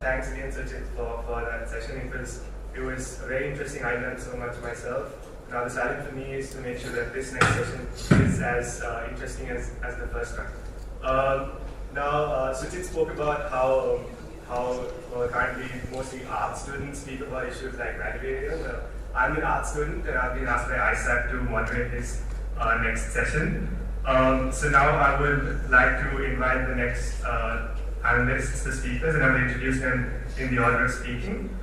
Thanks again, Sachin, for that session. It was very interesting. I learned so much myself. Now the challenge for me is to make sure that this next session is as interesting as the first one. Sachin spoke about how currently mostly art students speak about issues like graduating. I'm an art student and I've been asked by AIESEC to moderate this next session. So now I would like to invite the next panelists, the speakers, and I will introduce them in the order of speaking.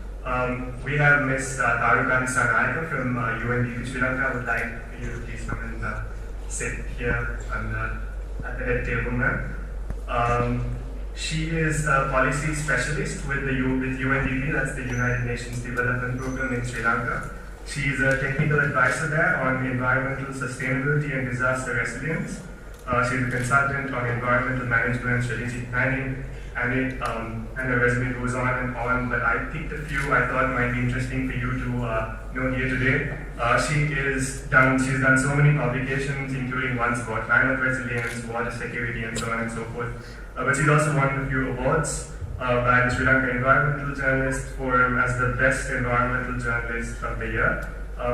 We have Ms. Tarukani Sanayaka from UNDP Sri Lanka. I would like you to please come and sit here at the head table, ma'am. She is a policy specialist with UNDP, that's the United Nations Development Program in Sri Lanka. She is a technical advisor there on environmental sustainability and disaster resilience. She is a consultant on environmental management and strategic planning, and her resume goes on and on, but I picked a few I thought might be interesting for you to know here today. She's done so many publications, including ones about climate resilience, water security, and so on and so forth. But she's also won a few awards by the Sri Lanka Environmental Journalist Forum as the Best Environmental Journalist of the Year.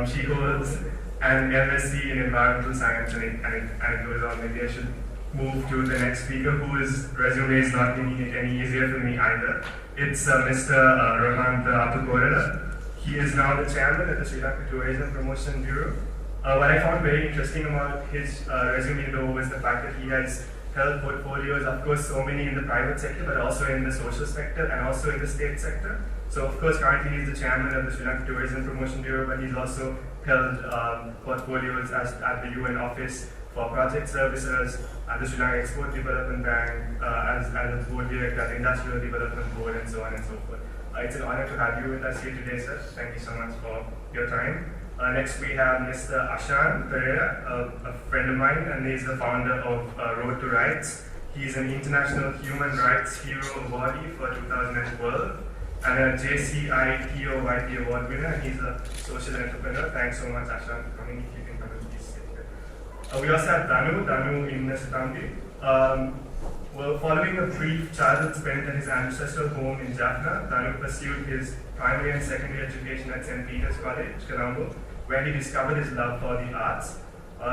She holds an MSc in Environmental Science, and it goes on. Maybe I should move to the next speaker, whose resume is not making it any easier for me either. It's Mr. Rohantha Appakorala. He is now the chairman at the Sri Lanka Tourism Promotion Bureau. What I found very interesting about his resume, though, was the fact that he has held portfolios, of course, so many in the private sector, but also in the social sector and also in the state sector. So, of course, currently he's the chairman of the Sri Lanka Tourism Promotion Bureau, but he's also held portfolios at the UN Office for Project Services, at the Sri Lanka Export Development Bank, as a board director at the Industrial Development Board, and so on and so forth. It's an honor to have you with us here today, sir. Thank you so much for your time. Next, we have Mr. Ashan Pereira, a friend of mine, and he's the founder of Road to Rights. He's an International Human Rights Hero awardee for 2012 and a JCI TOYP award winner, and he's a social entrepreneur. Thanks so much, Ashan, for coming. If you can come and please sit here. We also have Danu in Nesatambi. Well, following a brief childhood spent at his ancestral home in Jaffna, Danu pursued his primary and secondary education at St. Peter's College, Colombo, where he discovered his love for the arts.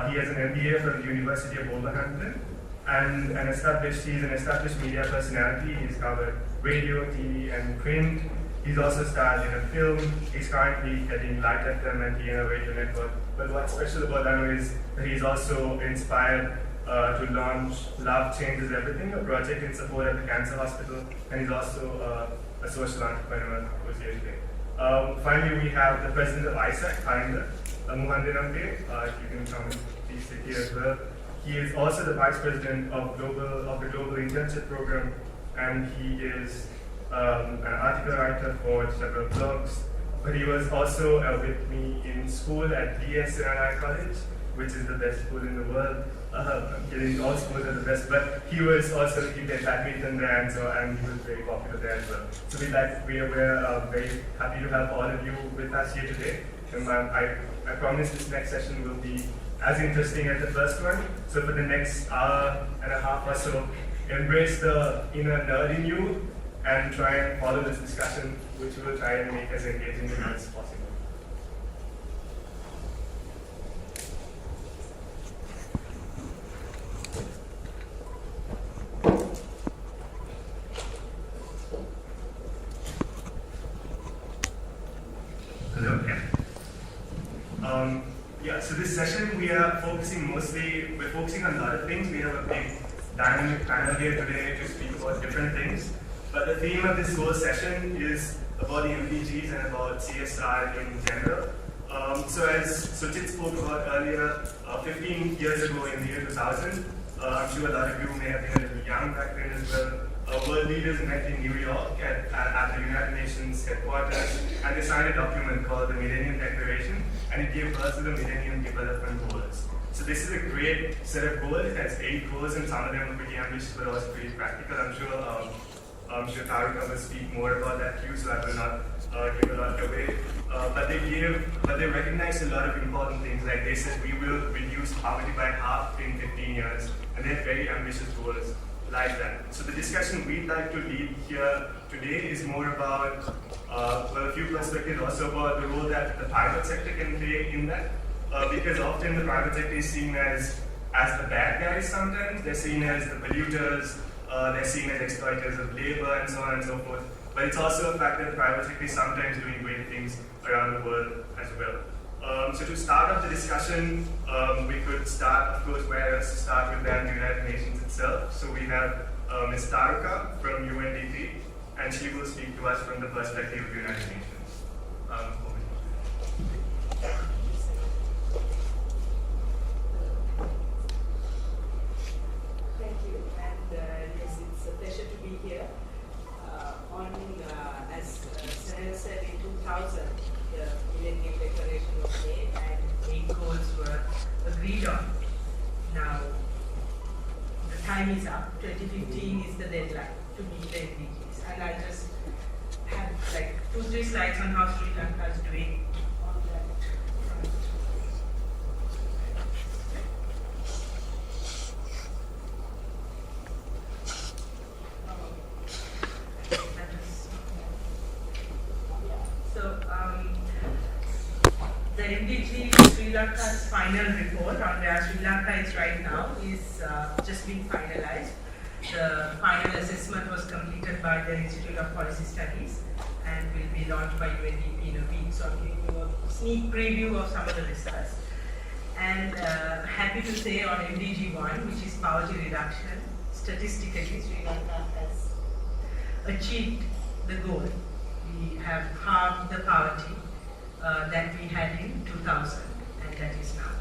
He has an MBA from the University of Wolverhampton, and he's an established media personality. He's covered radio, TV, and print. He's also starred in a film. He's currently heading Light FM and TNO Radio Network. But what's special about Danu is that he's also inspired to launch Love Changes Everything, a project in support at the Cancer Hospital, and he's also a social entrepreneur who's here today. Finally, we have the president of AIESEC, Harinder Muhandinampe. If you can come and please sit here as well. He is also the vice president of the Global Internship Program, and he is an article writer for several blogs. But he was also with me in school at DSNI College, which is the best school in the world. I'm kidding, all schools are the best, but he was also he played badminton there, and he was very popular there as well. So we are very happy to have all of you with us here today. And I promise this next session will be as interesting as the first one. So for the next hour and a half or so, embrace the inner nerd in you and try and follow this discussion, which we will try and make as engaging as possible. So this session we're focusing on a lot of things. We have a big dynamic panel here today to speak about different things. But the theme of this whole session is about the MDGs and about CSR in general. So as Suchit spoke about earlier, 15 years ago in the year 2000, I'm sure a lot of you may have been a little young back then as well. World leaders met in New York at the United Nations headquarters, and they signed a document called the Millennium Declaration, and it gave birth to the Millennium Development Goals. So this is a great set of goals. It has 8 goals, and some of them are pretty ambitious, but also pretty practical. I'm sure Tarika will speak more about that too, so I will not give a lot away. But they recognize a lot of important things. Like they said, we will reduce poverty by half in 15 years, and they have very ambitious goals. like that. So the discussion we'd like to lead here today is more about a few perspectives also about the role that the private sector can play in that. Because often the private sector is seen as the bad guys sometimes. They're seen as the polluters, they're seen as exploiters of labor and so on and so forth. But it's also a fact that the private sector is sometimes doing great things around the world as well. So to start off the discussion, we could start, of course, start with the United Nations itself. So we have Ms. Taruka from UNDP, and she will speak to us from the perspective of the United Nations. Over to you. Thank you, and yes, it's a pleasure to be here. As Sunil said, in 2000, the Millennium Declaration was made and 8 goals were agreed on. Now, the time is up. 2015 is the deadline to meet the MDGs. And I just have like 2-3 slides on how Sri Lanka is doing on that front. The MDG Sri Lanka's final report on where Sri Lanka is right now is just being finalized. The final assessment was completed by the Institute of Policy Studies and will be launched by UNDP in a week. So I'm giving you a sneak preview of some of the results. And happy to say on MDG 1, which is poverty reduction, statistically Sri Lanka has achieved the goal. We have halved the poverty that we had in 2000, and that is now.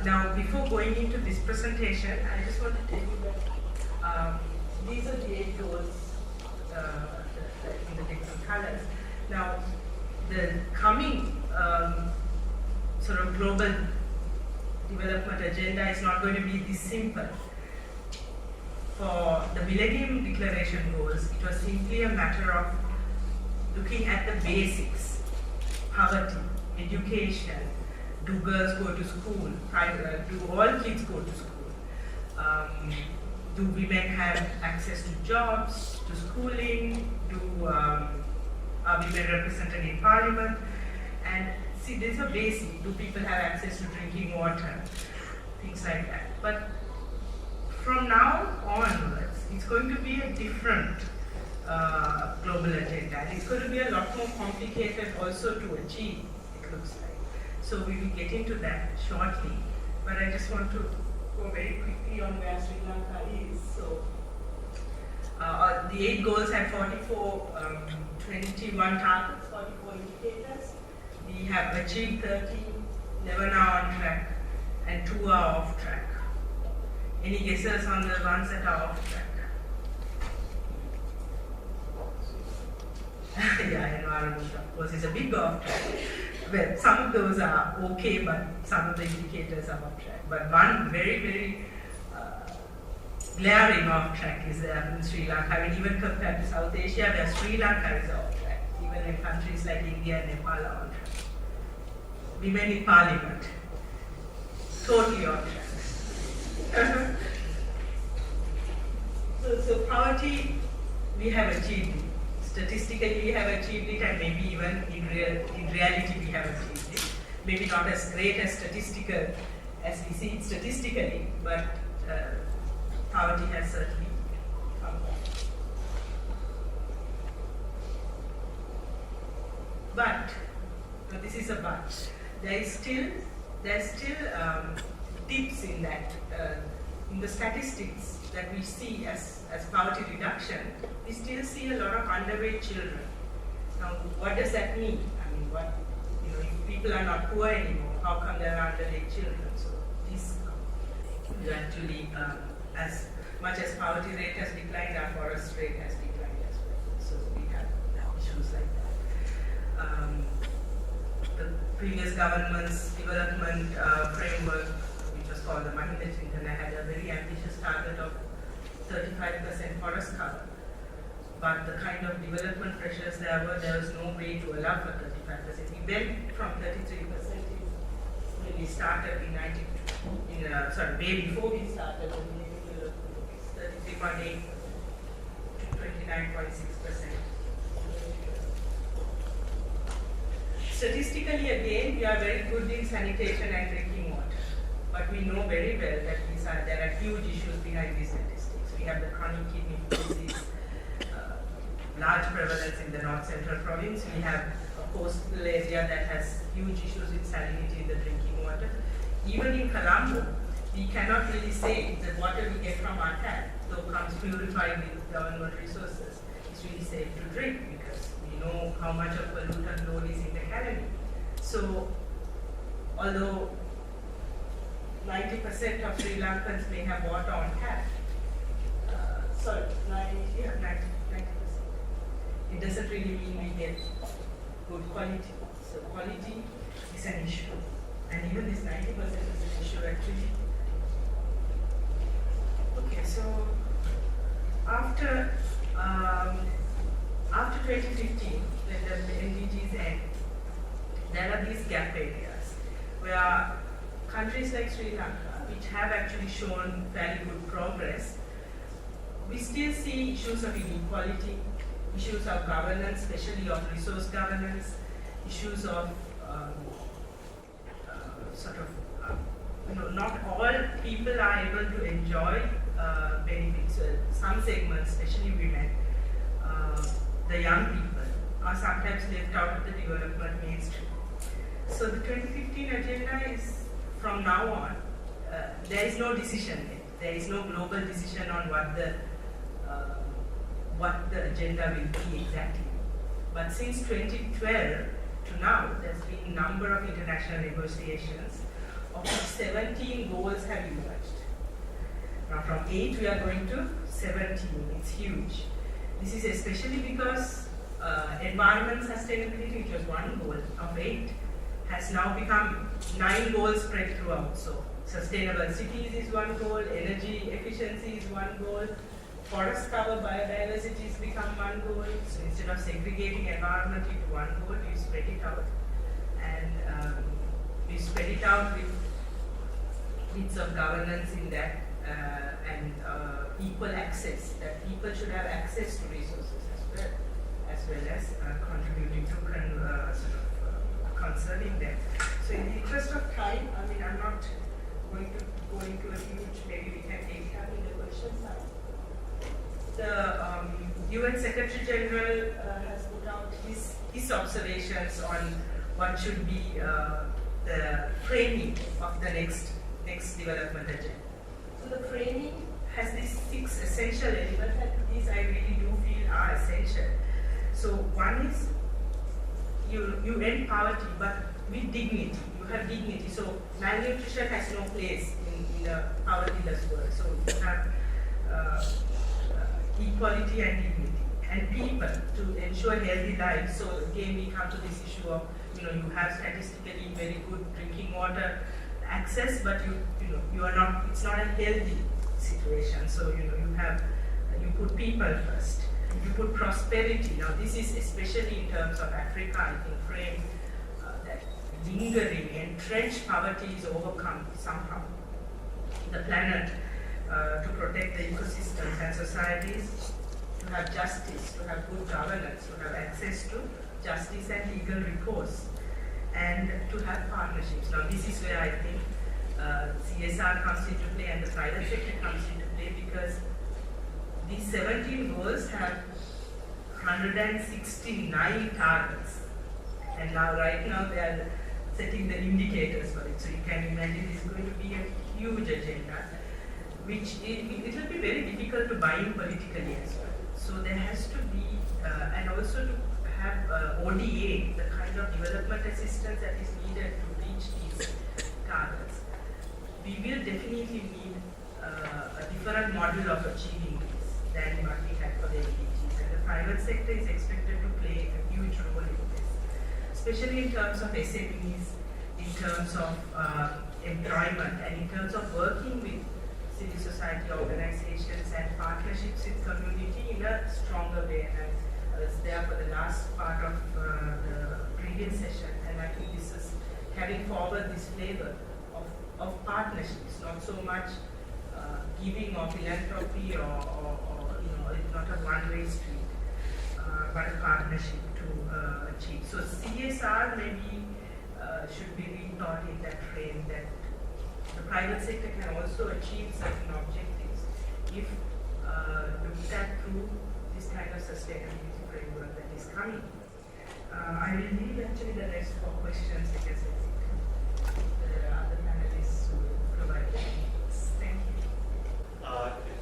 Now, before going into this presentation, I just want to tell you that these are the 8 goals in the different colors. Now, the coming sort of global development agenda is not going to be this simple. For the Millennium Declaration goals, it was simply a matter of looking at the basics. Poverty, education, do girls go to school, do all kids go to school, do women have access to jobs, to schooling, are women represented in parliament, and see, these are basic. Do people have access to drinking water, things like that. But from now onwards, it's going to be a different global agenda. And it's going to be a lot more complicated also to achieve, it looks like. So we will get into that shortly. But I just want to go very quickly on where Sri Lanka is. So the 8 goals have 21 targets, 44 indicators. We have achieved 13, 11 are on track, and 2 are off track. Any guesses on the ones that are off track? Yeah, environment, of course, is a big off track. Well, some of those are okay, but some of the indicators are off track. But one very, very glaring off track is in Sri Lanka. I mean, even compared to South Asia, where Sri Lanka is off track. Even in countries like India and Nepal are on track. Women in parliament, totally off track. So poverty, we have achieved it. Statistically, we have achieved it, and maybe even in reality, we have achieved it. Maybe not as great as we see it statistically, but poverty has certainly come back. But this is a but. There's still tips in that. In the statistics that we see as poverty reduction, we still see a lot of underweight children. Now, what does that mean? I mean, if people are not poor anymore, how come there are underweight children? So this actually, as much as poverty rate has declined, our forest rate has declined as well. So we have issues like that. The previous government's development framework, which was called the Mahinda Chintana, had a very ambitious target of 35% forest cover. But the kind of development pressures there was no way to allow for 35%. We went from 33% when we started in way before we started, the Millennium Development Goals, 33% 28.8 to 29.6%. Statistically, again, we are very good in sanitation and drinking water, but we know very well that there are huge issues behind these statistics. We have the chronic kidney disease, large prevalence in the north central province. We have a coastal area that has huge issues with salinity in the drinking water. Even in Colombo, we cannot really say the water we get from our tap, though comes purified with government resources, is really safe to drink because we know how much of pollutant load is in the colony. So, although 90% of Sri Lankans may have water on tap, 90%. It doesn't really mean we get good quality. So quality is an issue. And even this 90% is an issue actually. Okay, so after 2015, when the MDGs end, there are these gap areas where countries like Sri Lanka, which have actually shown very good progress, we still see issues of inequality, issues of governance, especially of resource governance, issues of not all people are able to enjoy benefits. Some segments, especially women, the young people, are sometimes left out of the development mainstream. So the 2015 agenda is, from now on, there is no decision yet. There is no global decision on what the agenda will be exactly. But since 2012 to now, there's been a number of international negotiations, of which 17 goals have emerged. Now from 8 we are going to 17, it's huge. This is especially because environment sustainability, which was one goal of 8, has now become 9 goals spread throughout. So sustainable cities is one goal, energy efficiency is one goal, forest cover biodiversity has become one goal. So instead of segregating environment into one goal, we spread it out. And we spread it out with bits of governance in that and equal access, that people should have access to resources as well as contributing to conserving them. So in the interest of time, I mean, I'm not going to go into a huge, maybe we can take up in the questions now. The UN Secretary General has put out his observations on what should be the framing of the next development agenda. So the framing has these 6 essential elements, and these I really do feel are essential. So one is you end poverty, but with dignity. You have dignity. So malnutrition has no place in a povertyless world. So you have equality and dignity, and people to ensure healthy lives. So again, we come to this issue of you have statistically very good drinking water access, but you are not. It's not a healthy situation. So you put people first. You put prosperity. Now this is especially in terms of Africa, I think, frame that lingering, entrenched poverty is overcome somehow. The planet to protect the ecosystems and societies, to have justice, to have good governance, to have access to justice and legal recourse, and to have partnerships. Now this is where I think CSR comes into play and the private sector comes into play, because these 17 goals have 169 targets, and right now they are setting the indicators for it. So you can imagine it's going to be a huge agenda, which it will be very difficult to buy in politically as well. So there has to be, and also to have ODA, the kind of development assistance that is needed to reach these targets. We will definitely need a different model of achieving this than what we had for the MDGs. And the private sector is expected to play a huge role in this, especially in terms of SMEs, in terms of employment, and in terms of working with civil society organizations and partnerships with community in a stronger way. And I was there for the last part of the previous session, and I think this is carrying forward this flavor of partnerships, not so much giving or philanthropy or one-way street, but a partnership to achieve. So CSR maybe should be rethought in that frame, that the private sector can also achieve certain objectives if looked at through this kind of sustainability framework that is coming. I will leave actually the rest for questions because I think the other panelists will provide comments. Thank you.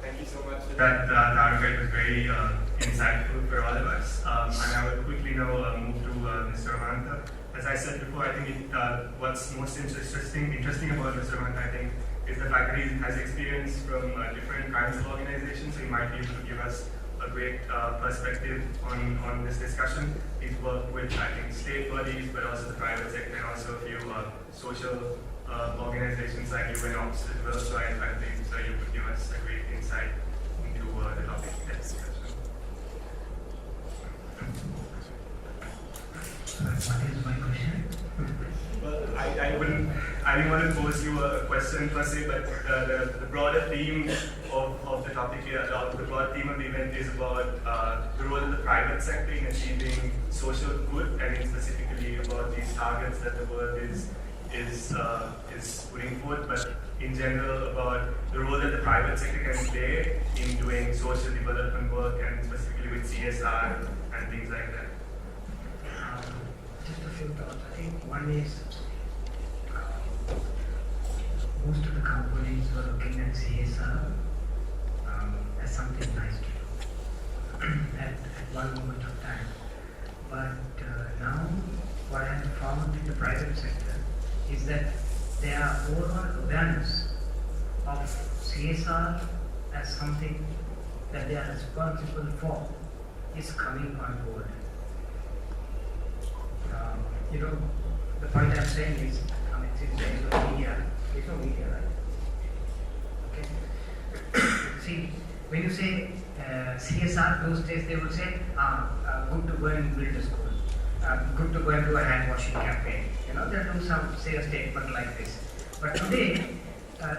Thank you so much for that, Taruka. It was very insightful for all of us. And I will quickly now move to Mr. Ramanta. As I said before, I think what's most interesting about Mr. Ramanta, I think, is the fact that he has experience from different kinds of organizations, so he might be able to give us a great perspective on this discussion. He's worked with, I think, state bodies, but also the private sector, and also a few social organizations like UNOPS as well. So I think so you could give us a great insight into the topic. Yes. What is my question? Well, I didn't want to pose you a question per se, but the broader theme of the topic here, the broad theme of the event is about the role of the private sector in achieving social good, and specifically about these targets that the world is putting forth, but in general about the role that the private sector can play in doing social development work, and specifically with CSR and things like that. Just a few thoughts. I think one is most of the companies were looking at CSR as something nice to do at one moment of time. But now what I have found in the private sector is that there are overall awareness of CSR as something that they are responsible for is coming on board. The point I'm saying is, since there is no media, right? Okay. See, when you say CSR, those days they would say, good to go and build a school, good to go and do a hand washing campaign. They'll do say a statement like this. But today,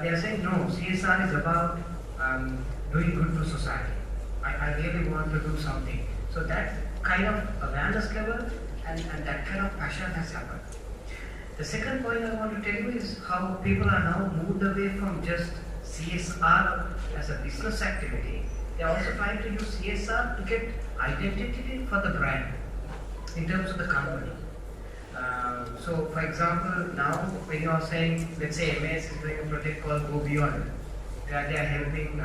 they are saying, no, CSR is about doing good to society. I really want to do something. So that kind of awareness level and that kind of passion has happened. The second point I want to tell you is how people are now moved away from just CSR as a business activity. They are also trying to use CSR to get identity for the brand in terms of the company. So, for example, now when you are saying, let's say MAS is doing a project called Go Beyond, where they are helping,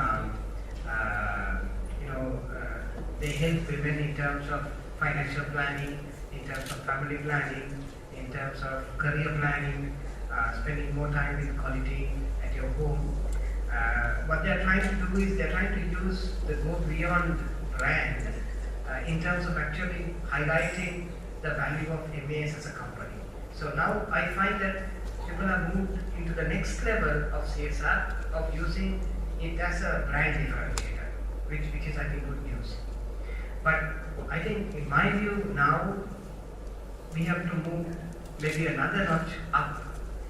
they help women in terms of financial planning, in terms of family planning, in terms of career planning, spending more time with quality at your home. What they are trying to do is they are trying to use the Go Beyond brand in terms of actually highlighting the value of MAS as a company. So now I find that people have moved into the next level of CSR, of using it as a brand differentiator, which is, I think, good news. But I think, in my view, now we have to move maybe another notch up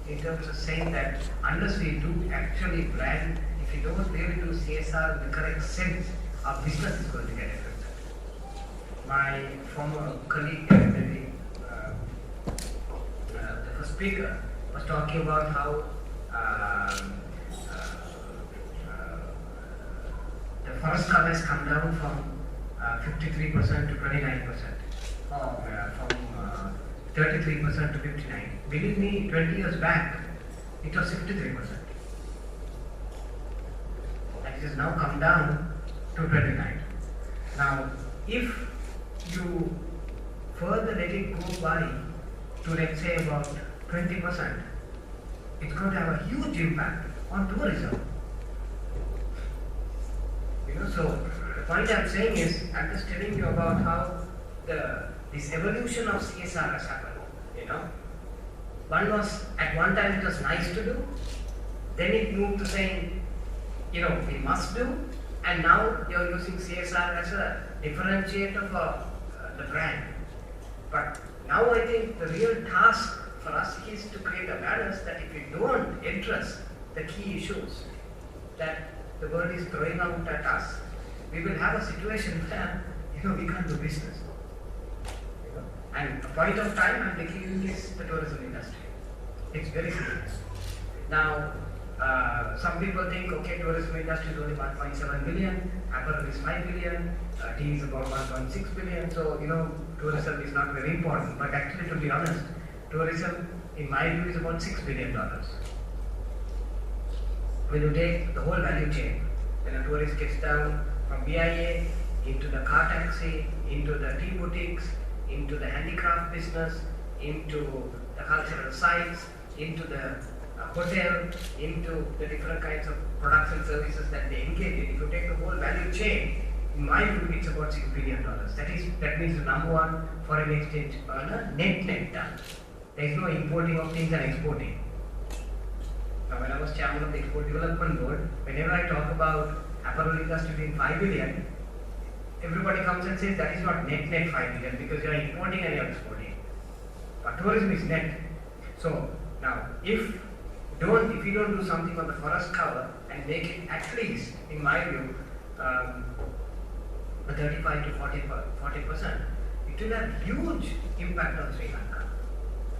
in terms of saying that unless we do actually brand, if we don't really do CSR in the correct sense, our business is going to get affected. My former colleague, maybe the first speaker, was talking about how the forest cover has come down from 53% to 29%, or from 33% to 59%. Believe me, 20 years back, it was 53%. And it has now come down to 29%. Now, if you further let it go by to, let's say, about 20%, it's going to have a huge impact on tourism. So the point I'm saying is, I'm just telling you about how this evolution of CSR has happened. At one time it was nice to do, then it moved to saying, we must do, and now you're using CSR as a differentiator for the brand. But now I think the real task for us is to create awareness that if we don't address the key issues that the world is throwing out at us, we will have a situation where we can't do business. And a point of time, I'm taking you is the tourism industry. It's very serious. Now, some people think, okay, tourism industry is only 1.7 billion, apparel is 5 billion, tea is about 1.6 billion, so tourism is not very important. But actually, to be honest, tourism, in my view, is about $6 billion. When you take the whole value chain, when a tourist gets down from BIA into the car taxi, into the tea boutiques, into the handicraft business, into the cultural sites, into the hotel, into the different kinds of products and services that they engage in. If you take the whole value chain, in my view, it's about $6 billion. That means the number one foreign exchange earner, net done. There is no importing of things and exporting. Now, when I was chairman of the Export Development Board, whenever I talk about apparel industry being 5 billion, everybody comes and says that is not net 5 billion because you are importing and you are exporting. But tourism is net. So now, if you don't do something on the forest cover and make it at least, in my view, a 35 to 40%, it will have huge impact on Sri Lanka.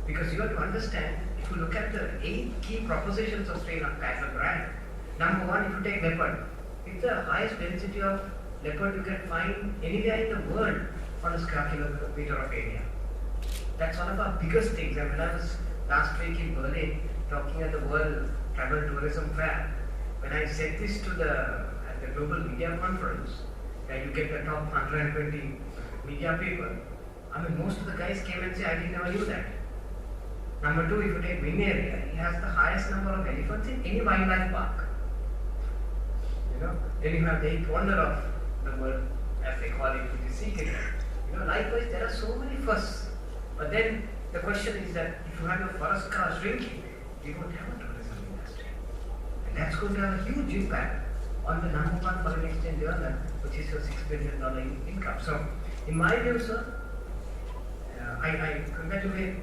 Because you have to understand, if you look at the 8 key propositions of Sri Lanka as a brand, number one, if you take leopard, it's the highest density of leopard you can find anywhere in the world on a square kilometer of area. That's one of our biggest things. And when I was last week in Berlin talking at the World Travel Tourism Fair, when I said this at the Global Media Conference, where you get the top 120 media people, most of the guys came and said, I didn't never knew that. Number two, if you take Wing area, it has the highest number of elephants in any wildlife park. Then you have the 8th wonder of the world, as they call it, which is sea cricket. Likewise, there are so many firsts. But then the question is that if you have your forest car shrinking, you don't have a tourism industry. And that's going to have a huge impact on the number one foreign exchange earner, which is your $6 billion income. So, in my view, sir, I congratulate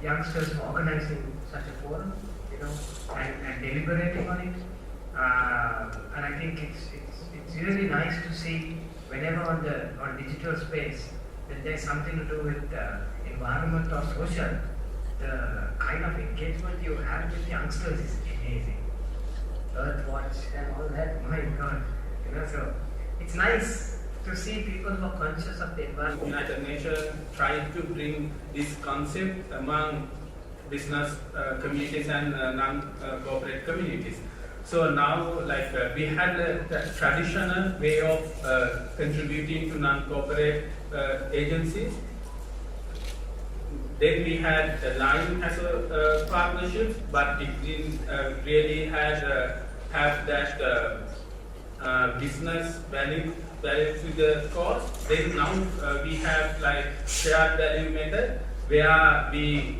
youngsters for organizing such a forum, and deliberating on it. And I think it's really nice to see whenever on digital space that there's something to do with environment or social, the kind of engagement you have with youngsters is amazing. Earthwatch and all that, my God. So it's nice to see people who are conscious of the environment. United Nations tried to bring this concept among business communities and non-corporate communities. So now, we had a traditional way of contributing to non-corporate agencies. Then we had a line as a partnership, but it didn't really have that business value to the cause. Then now we have shared value method where we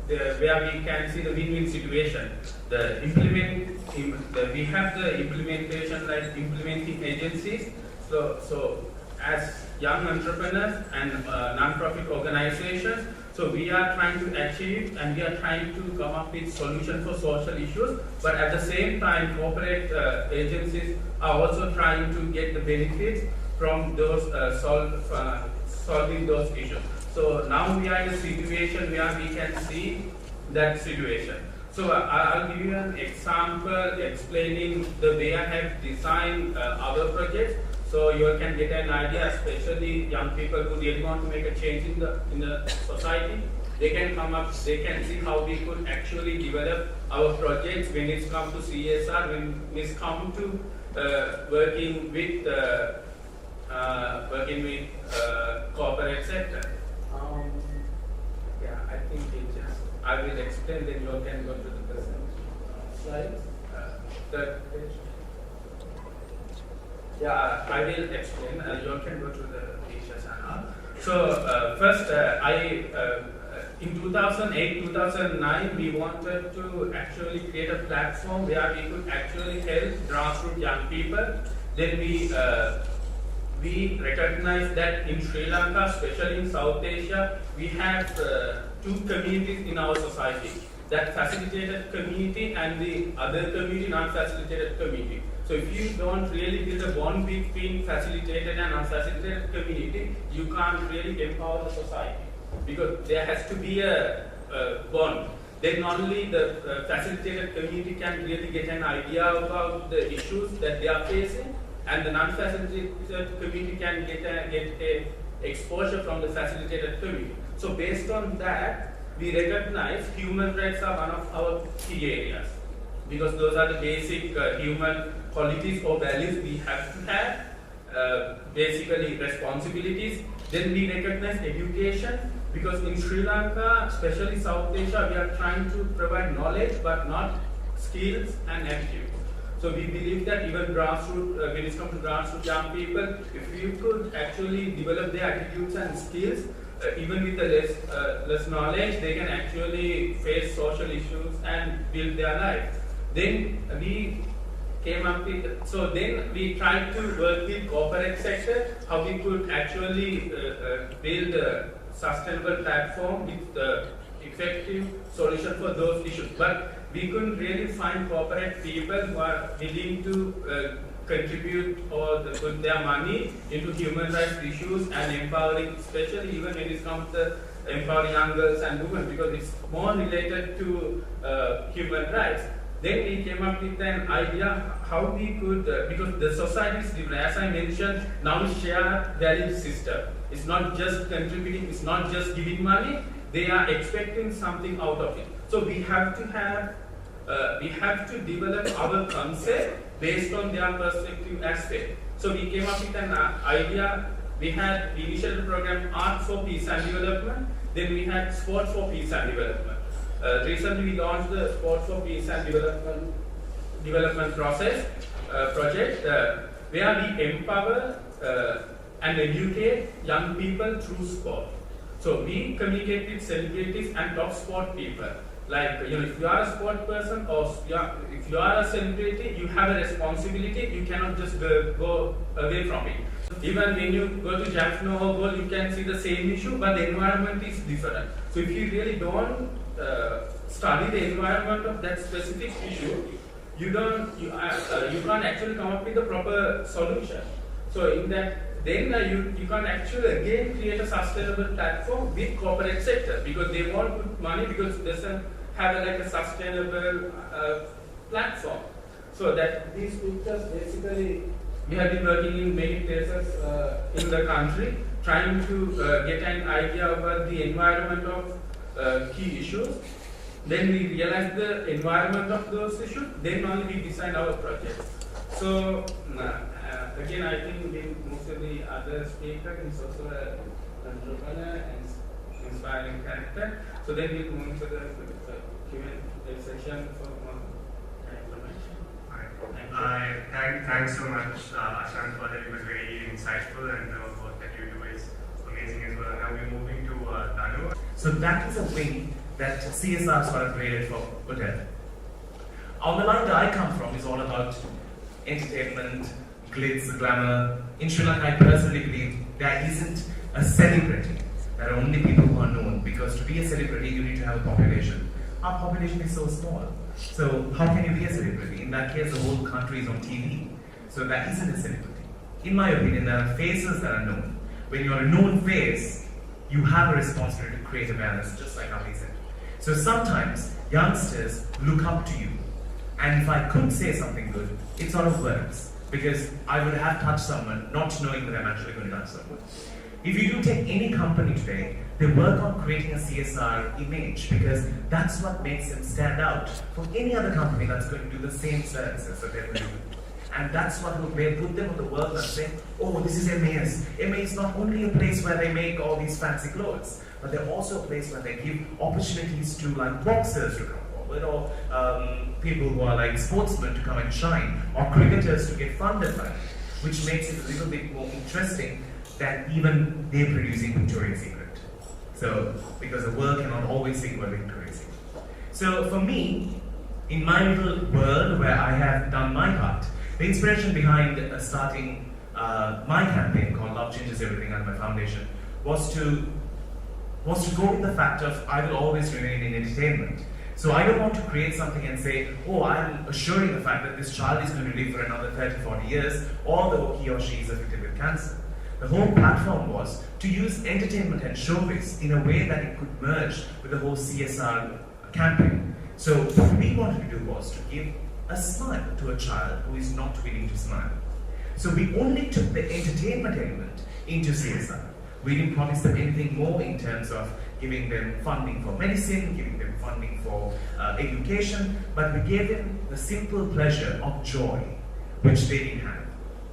can see the win-win situation. We have the implementation implementing agencies. So as young entrepreneurs and non-profit organizations, so we are trying to achieve and we are trying to come up with solutions for social issues, but at the same time corporate agencies are also trying to get the benefits from those solving those issues. So now we are in a situation where we can see that situation. So I'll give you an example explaining the way I have designed our projects, so you can get an idea, especially young people who really want to make a change in the society. They can come up, they can see how we could actually develop our projects when it's come to CSR, when it's come to working with corporate sector. I think I will explain, then you can go to the present slides. I will explain. You can go to the pictures and all. So first, in 2008-2009, we wanted to actually create a platform where we could actually help grassroots young people. Then we recognized that in Sri Lanka, especially in South Asia, we have two communities in our society, that facilitated community and the other community, non-facilitated community. So if you don't really build a bond between facilitated and unfacilitated community, you can't really empower the society, because there has to be a bond. Then only the facilitated community can really get an idea about the issues that they are facing, and the non-facilitated community can get a exposure from the facilitated community. So based on that, we recognize human rights are one of our key areas, because those are the basic human qualities or values we have to have, basically responsibilities. Then we recognize education, because in Sri Lanka, especially South Asia, we are trying to provide knowledge but not skills and attitudes. So we believe that even grassroots, when it comes to grassroots young people, if you could actually develop their attitudes and skills, even with the less knowledge, they can actually face social issues and build their life. Then we came up with, so then we tried to work with corporate sector, how we could actually build a sustainable platform with effective solution for those issues. But we couldn't really find corporate people who are willing to contribute or put their money into human rights issues and empowering, especially even when it comes to empowering young girls and women, because it's more related to human rights. Then we came up with an idea how we could, because the society is different. As I mentioned, now we share value system. It's not just contributing, it's not just giving money, they are expecting something out of it. So we have to develop our concept based on their perspective aspect. So we came up with an idea. We had the initial program Art for Peace and Development, then we had Sport for Peace and Development. Recently we launched the Sport for Peace and Development project, where we empower and educate young people through sport. So we communicate with celebrities and top sport people. Like, if you are a sport person or if you are a celebrity, you have a responsibility. You cannot just go away from it. Even when you go to Jaffna or Goal, you can see the same issue, but the environment is different. So if you really don't study the environment of that specific issue, you can't actually come up with a proper solution. So in that, then you can actually again create a sustainable platform with corporate sector, because they won't put money because it doesn't have a sustainable platform. So that these pictures basically, we have been working in many places in the country, trying to get an idea about the environment of key issues. Then we realize the environment of those issues, then only we design our projects. So again, I think most of the other speaker is also an entrepreneur and inspiring character. So then we'll move into the Q&A session for more information. Thanks so much, Ashant, for that. It was very insightful, and the work that you do is amazing as well. Now we're moving to Danu. So that is a wing that CSR sort of created for Hotel. On the line that I come from is all about entertainment, glitz, glamour. In Sri Lanka, I personally believe there isn't a celebrity. There are only people who are known, because to be a celebrity, you need to have a population. Our population is so small. So how can you be a celebrity? In that case, the whole country is on TV. So that isn't a celebrity. In my opinion, there are faces that are known. When you're a known face, you have a responsibility to create awareness, just like how he said. So sometimes youngsters look up to you. And if I could say something good, it sort of works. Because I would have touched someone, not knowing that I'm actually going to touch someone. If you do take any company today, they work on creating a CSR image, because that's what makes them stand out from any other company that's going to do the same services that they're doing. And that's what will put them on the world and say, oh, this is MAS. MAS is not only a place where they make all these fancy clothes, but they're also a place where they give opportunities to boxers to come forward, or people who are sportsmen to come and shine, or cricketers to get funded by it, which makes it a little bit more interesting than even they're producing Victoria's Secret. So, because the world cannot always think about Victoria's Secret. So for me, in my little world where I have done my part, the inspiration behind starting my campaign called Love Changes Everything and my foundation was to go with the fact of I will always remain in entertainment. So I don't want to create something and say, oh, I'm assuring the fact that this child is going to live for another 30, 40 years, although he or she is affected with cancer. The whole platform was to use entertainment and showbiz in a way that it could merge with the whole CSR campaign. So what we wanted to do was to give a smile to a child who is not willing to smile. So we only took the entertainment element into CSR. We didn't promise them anything more in terms of giving them funding for medicine, giving them funding for education, but we gave them the simple pleasure of joy, which they didn't have,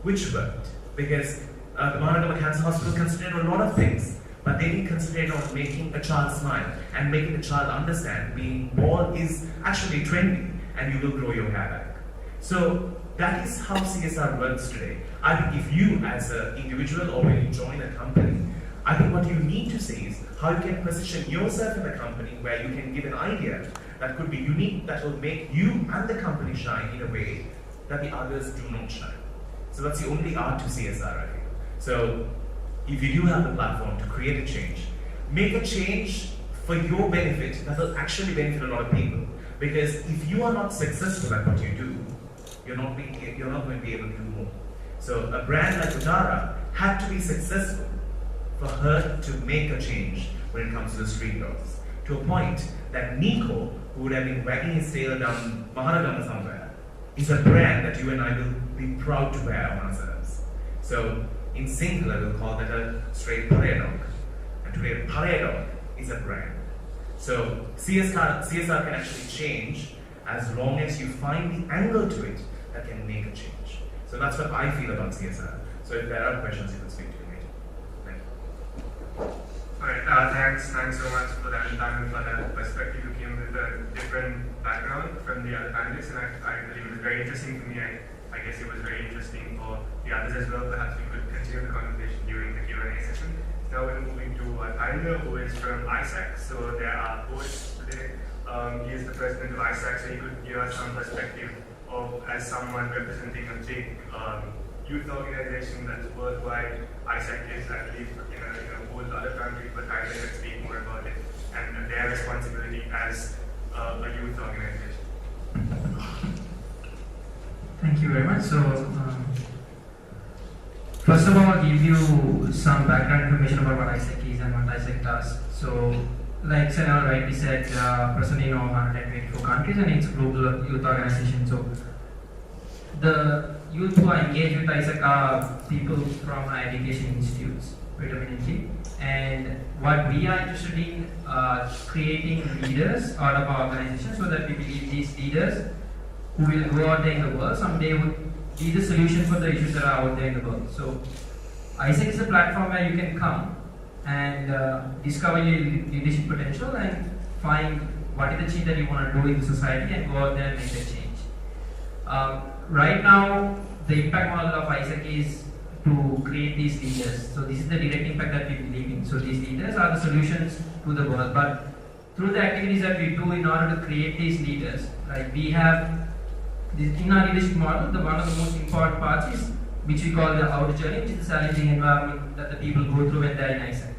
which worked. Because the Millennium Cancer Hospital considered a lot of things, but they didn't concentrate on making a child smile and making the child understand being bald is actually trendy and you will grow your hair back. So that is how CSR works today. I think if you as an individual or when you join a company, I think what you need to say is how you can position yourself in the company where you can give an idea that could be unique, that will make you and the company shine in a way that the others do not shine. So that's the only art to CSR, I feel. So if you do have the platform to create a change, make a change for your benefit that will actually benefit a lot of people. Because if you are not successful at what you do, you're not going to be able to do more. So a brand like Utara had to be successful for her to make a change when it comes to the street dogs. To a point that Nico, who would have been wagging his tail down Mahanagama somewhere, is a brand that you and I will be proud to wear on ourselves. So in singular, we'll call that a straight parade dog. And today, a parade dog is a brand. So CSR can actually change as long as you find the angle to it that can make a change. So that's what I feel about CSR. So if there are questions, you can speak to me. Thank you. Alright, thanks so much for that time and for that perspective. You came with a different background from the other panelists, and I believe it was very interesting for me. I guess it was very interesting for the others as well. Perhaps we could continue the conversation during the Q&A session. Now we're moving to Tyler, who is from AIESEC. So there are hosts today. He is the president of AIESEC, so he could give us some perspective of, as someone representing a big youth organization that's worldwide. AIESEC is, I believe, in a whole other country, but Tyler can speak more about it and their responsibility as a youth organization. Thank you very much. So, first of all, I'll give you some background information about what AIESEC is and what AIESEC does. So, like Senal rightly said, present in 124 countries, and it's a global youth organization. So, the youth who are engaged with AIESEC are people from higher education institutes, predominantly. And what we are interested in, creating leaders out of our organization, so that we believe these leaders who will go out there in the world someday would be the solution for the issues that are out there in the world. So AIESEC is a platform where you can come and discover your leadership potential and find what is the change that you want to do in the society and go out there and make that change. Right now, the impact model of AIESEC is to create these leaders. So this is the direct impact that we believe in. So these leaders are the solutions to the world. But through the activities that we do in order to create these leaders, like we have this, in our leadership model, one of the most important parts is which we call the outer journey, which is the challenging environment that the people go through when they are in AIESEC.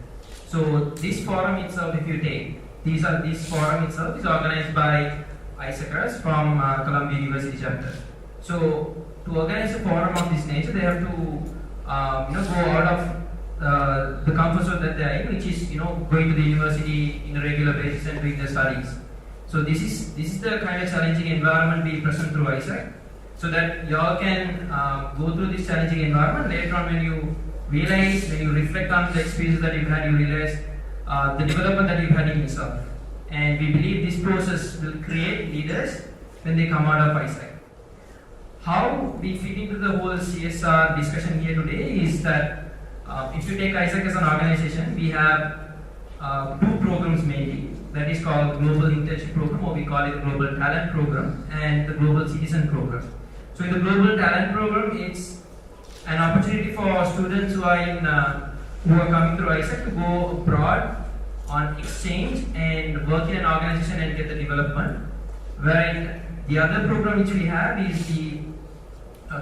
So this forum itself, if you take, this forum itself is organized by AIESECers from Colombo University chapter. So to organize a forum of this nature, they have to go out of the comfort zone that they are in, which is going to the university in a regular basis and doing their studies. So this is the kind of challenging environment we present through AIESEC, so that y'all can go through this challenging environment. Later on, when you reflect on the experiences that you've had, you realize the development that you've had in yourself. And we believe this process will create leaders when they come out of AIESEC. How we fit into the whole CSR discussion here today is that if you take AIESEC as an organization, we have two programs mainly. That is called Global Internship Program, or we call it Global Talent Program, and the Global Citizen Program. So in the Global Talent Program, it's an opportunity for students who are coming through AIESEC to go abroad on exchange and work in an organization and get the development. Wherein the other program which we have is the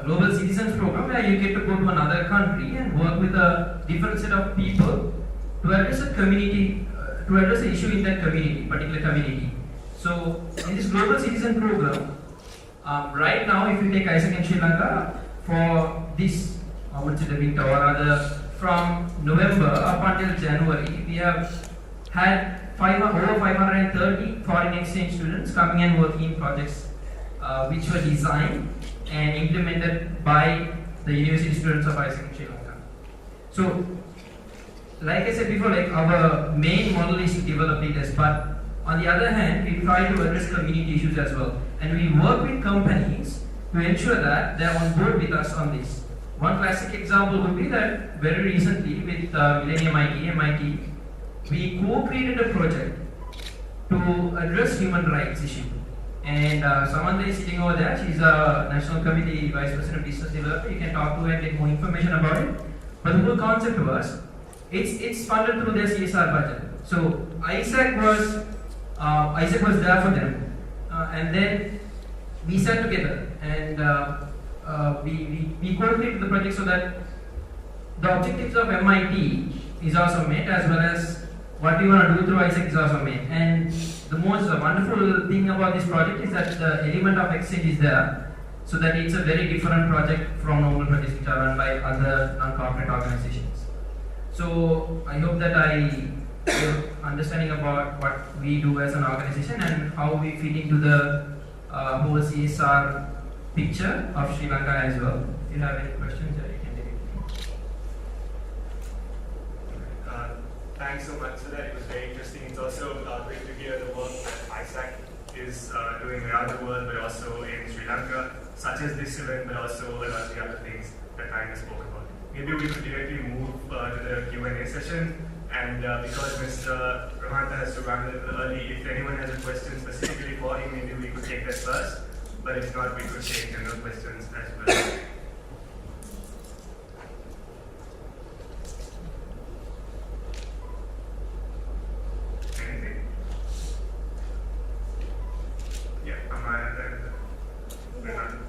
Global Citizens Program, where you get to go to another country and work with a different set of people to address a community, to address an issue in that community, particular community. So in this global citizen program, right now, if you take AIESEC in Sri Lanka, for this, I would say the winter or rather from November up until January, we have had over 530 foreign exchange students coming and working in projects which were designed and implemented by the university students of AIESEC in Sri Lanka. So, like I said before, like our main model is to develop leaders, but on the other hand, we try to address community issues as well. And we work with companies to ensure that they're on board with us on this. One classic example would be that very recently with Millennium MIT, we co-created a project to address human rights issue. And Samantha is sitting over there. She's a National Committee Vice President of Business Development. You can talk to her and get more information about it. But the whole concept was, it's funded through their CSR budget. So AIESEC was there for them. And then we sat together and we co-created the project so that the objectives of MIT is also met, as well as what we want to do through AIESEC is also met. And the most wonderful thing about this project is that the element of exchange is there, so that it's a very different project from normal projects which are run by other non-corporate organizations. So I hope that I have understanding about what we do as an organization and how we fit into the whole CSR picture of Sri Lanka as well. If you have any questions, you can take it. Thanks so much for that. It was very interesting. It's also great to hear the work that AIESEC is doing around the world, but also in Sri Lanka, such as this event, but also a lot of the other things that Raina spoke about. Maybe we could directly move to the Q&A session. And because Mr. Ramanta has to run a little early, if anyone has a question specifically for him, maybe we could take that first. But if not, we could take general questions as well. Anything? Yeah, Amaya and Ramanta.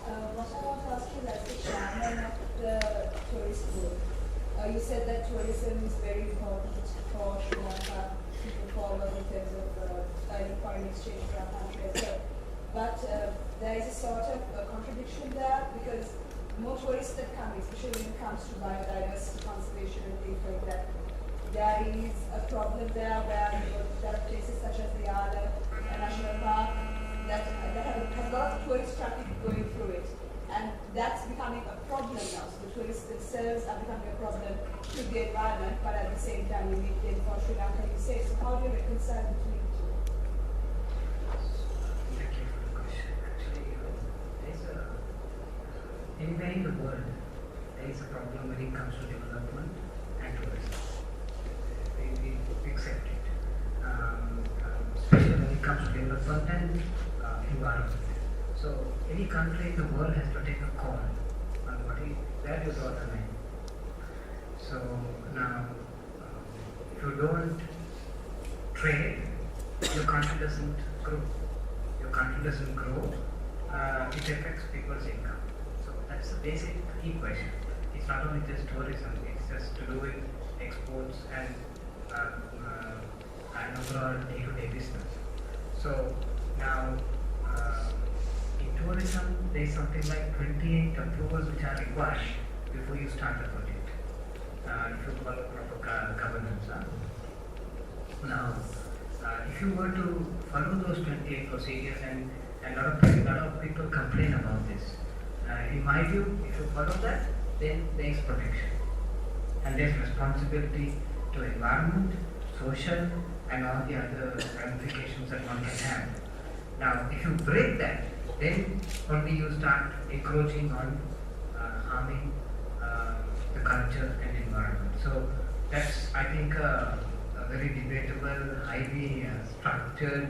What I want to ask you, as the chairman of the tourist group, you said that tourism is very important for Sri Lanka to move forward in terms of foreign exchange for our country as well. But there is a sort of a contradiction there, because more tourists that come, especially when it comes to biodiversity conservation and things like that, there is a problem there where there are places such as the Yala National Park that have a lot of tourist traffic going through it. And that's becoming a problem now. So the tourists themselves are becoming a problem to the environment, but at the same time we need them for Sri Lanka, you say. So how do you reconcile between the two? Thank you for the question. Actually, anywhere in the world, there is a problem when it comes to development and tourism. We accept it. Especially when it comes to development and environment. So any country in the world has to take a call on where you draw the line. So now, if you don't trade, your country doesn't grow. Your country doesn't grow, it affects people's income. So that's the basic equation. It's not only just tourism, it's just to do with exports and overall day-to-day business. So now, tourism, there is something like 28 approvals which are required before you start a project. If you follow proper governance. Now, if you were to follow those 28 procedures, and a lot of people complain about this. In my view, if you follow that, then there is protection. And there is responsibility to environment, social, and all the other ramifications that one can have. Now, if you break that, then only you start encroaching on harming the culture and environment. So that's, I think, a very debatable, highly structured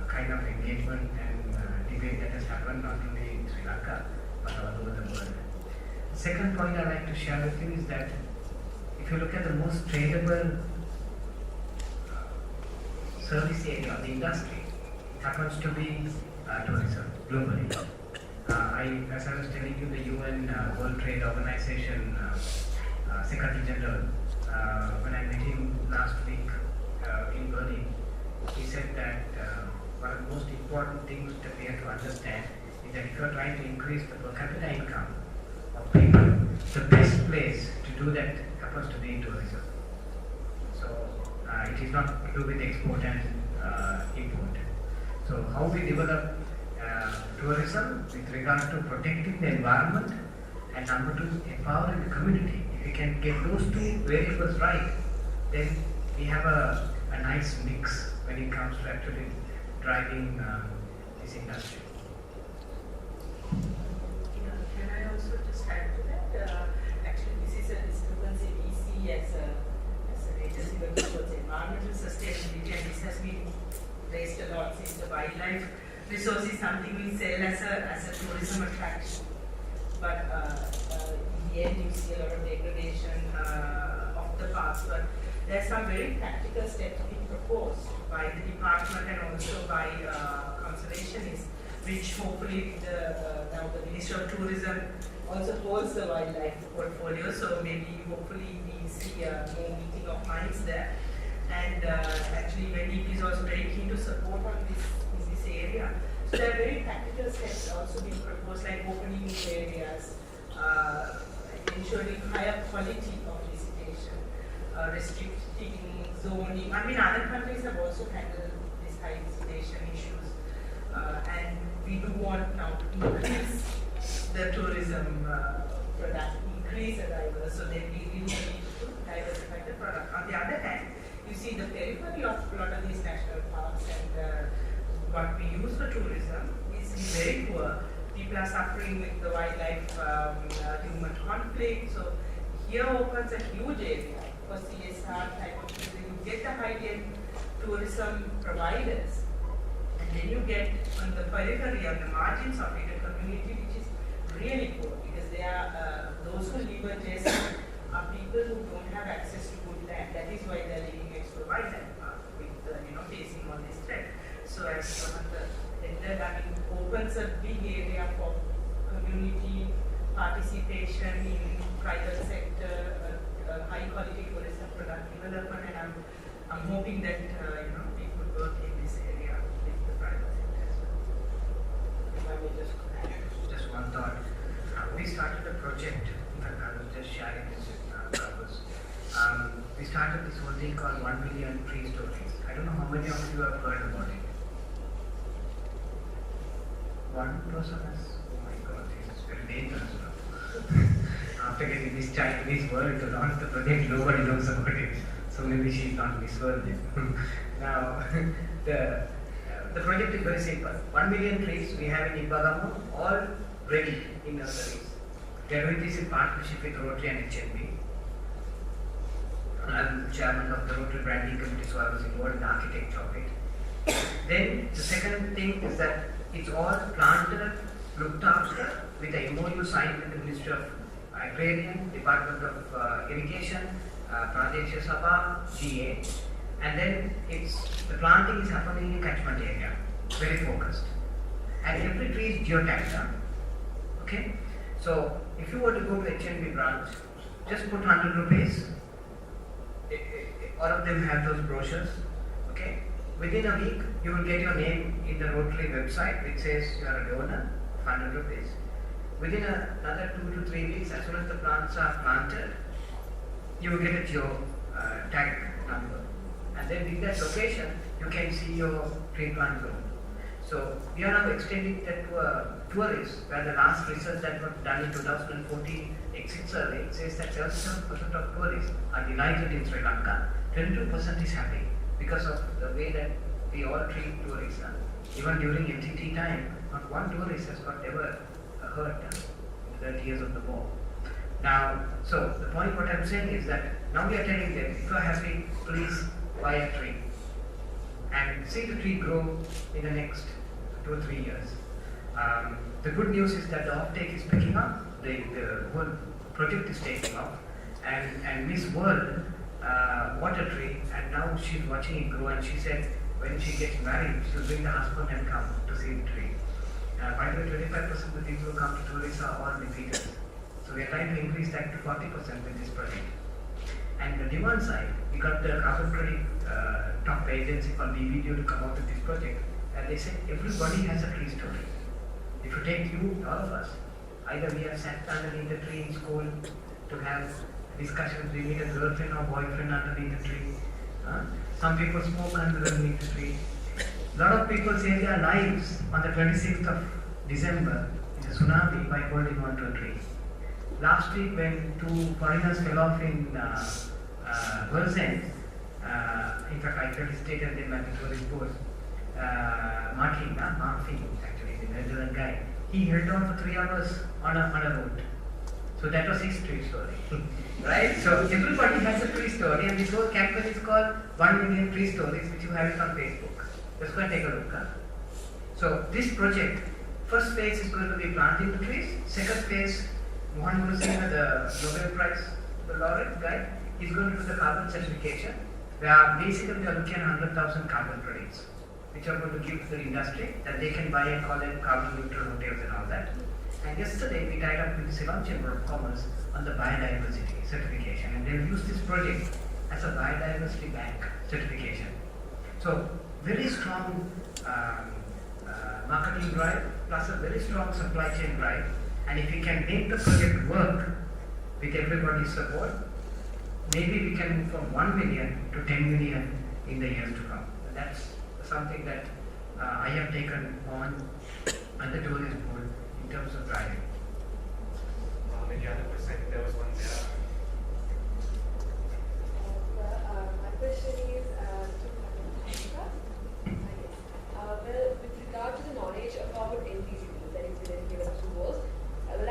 kind of engagement and debate that has happened not only in Sri Lanka but all over the world. The second point I'd like to share with you is that if you look at the most tradable service area of the industry, happens to be tourism globally. As I was telling you, the UN World Trade Organization Secretary General, when I met him last week, in Berlin. He said that one of the most important things that we have to understand is that if you are trying to increase the per capita income of people, the best place to do that happens to be in tourism. So it is not to do with export and import. So how we develop tourism with regard to protecting the environment and number two, empowering the community. If we can get those two variables right, then we have a nice mix when it comes to actually driving this industry. Can I also just add to that? Actually, this is a disturbance we see as an agency working towards environmental sustainability, and this has been raised a lot since the wildlife resource is something we sell as a tourism attraction. But in the end, you see a lot of degradation of the parks. But there are some very practical steps being proposed by the department and also by conservationists, which hopefully now the Ministry of Tourism also holds the wildlife portfolio. So maybe hopefully we see more meeting of minds there. And actually, UNDP is also very keen to support on this area. So there are very practical steps also being proposed, like opening new areas, ensuring higher quality of visitation, restricting zoning. I mean, other countries have also handled these high visitation issues, and we do want now to increase the tourism product, increase arrivals, so that we really need to diversify the product. On the other hand, you see the periphery of a lot of these national parks and what we use for tourism is very poor. People are suffering with the wildlife human conflict. So here opens a huge area for CSR type of tourism. You get the high-end tourism providers, and then you get on the periphery, on the margins of it, a community which is really poor, because they are those who live adjacent are people who don't have access to good land. That is why they are living next to wildlife park with facing all this threat. So as one of the opens a big area for community participation in private sector, high quality tourism product development, and I'm hoping that we could work in this area with the private sector as well. If I may just add. Just one thought. We started a project, I was just sharing this with others. We started this whole thing called 1 Million Tree Stories. I don't know how many of you have heard about it. One person has, oh my god, this is very dangerous now. After getting this Chinese word to launch the project, nobody knows about it. So maybe she's not Miss World. Now, the project is very simple. 1 million trees we have in Ibagamu, all ready in nurseries. We are doing this in partnership with Rotary and HNB. I'm chairman of the Rotary Branding Committee, so I was involved in the architecture of it. Then the second thing is that it's all planted, looked after with a MOU signed with the Ministry of Agrarian, Department of Irrigation, Pradesh Sabha, GA, and then the planting is happening in catchment area, very focused. And every tree is geotagged. Okay? So if you were to go to HNB branch, just put 100 rupees. All of them have those brochures. Okay? Within a week, you will get your name in the Rotary website which says you are a donor of 100 rupees. Within another 2 to 3 weeks, as soon as the plants are planted, you will get a geo tag number. And then with that location, you can see your tree plant grow. So we are now extending that to tourists, where the last research that was done in 2014 exit survey says that 77% of tourists are delighted in Sri Lanka. 22% is happy because of the way that we all treat tourists. Even during NTT time, not one tourist has got ever hurt in the 30 years of the war. Now, so the point what I'm saying is that now we are telling them, if you are happy, please buy a tree and see the tree grow in the next 2 or 3 years. The good news is that the offtake is picking up, the whole project is taking off, and Miss World bought a tree, and now she's watching it grow, and she said when she gets married, she'll bring the husband and come to see the tree. By the way, 25% of the people who come to tourists are all repeaters. So we are trying to increase that to 40% with this project. And the demand side, we got the carbon credit top agency called BBDO to come out with this project, and they said everybody has a tree story. If you take you, all of us, either we have sat underneath the tree in school to have discussions, we meet a girlfriend or boyfriend underneath the tree. Some people smoke underneath the tree. A lot of people save their lives on the 26th of December in the tsunami by holding on to a tree. Last week when 2 foreigners fell off in Wellsend, in fact I felicitated them at the tourist boat, Martin actually, the Netherlands guy, he held on for 3 hours on a road. So that was his tree story. Right? So everybody has a tree story, and this whole campaign is called 1 million tree stories, which you have it on Facebook. Let's go and take a look. So this project, first phase is going to be planting the trees. Second phase, Mohan Mursina, the Nobel Prize laureate guy, is going to do the carbon certification. Where basically we are looking at 100,000 carbon credits, which are going to give to the industry that they can buy and call it carbon neutral hotels and all that. And yesterday we tied up with the Ceylon Chamber of Commerce on the biodiversity certification, and they'll use this project as a biodiversity bank certification. So very strong marketing drive plus a very strong supply chain drive, and if we can make the project work with everybody's support, maybe we can move from 1 million to 10 million in the years to come. That's something that I have taken on the tourist board in terms of driving. Any other question? There was one there. My question is with regard to the knowledge about MDG, that is Millennium Development Goals,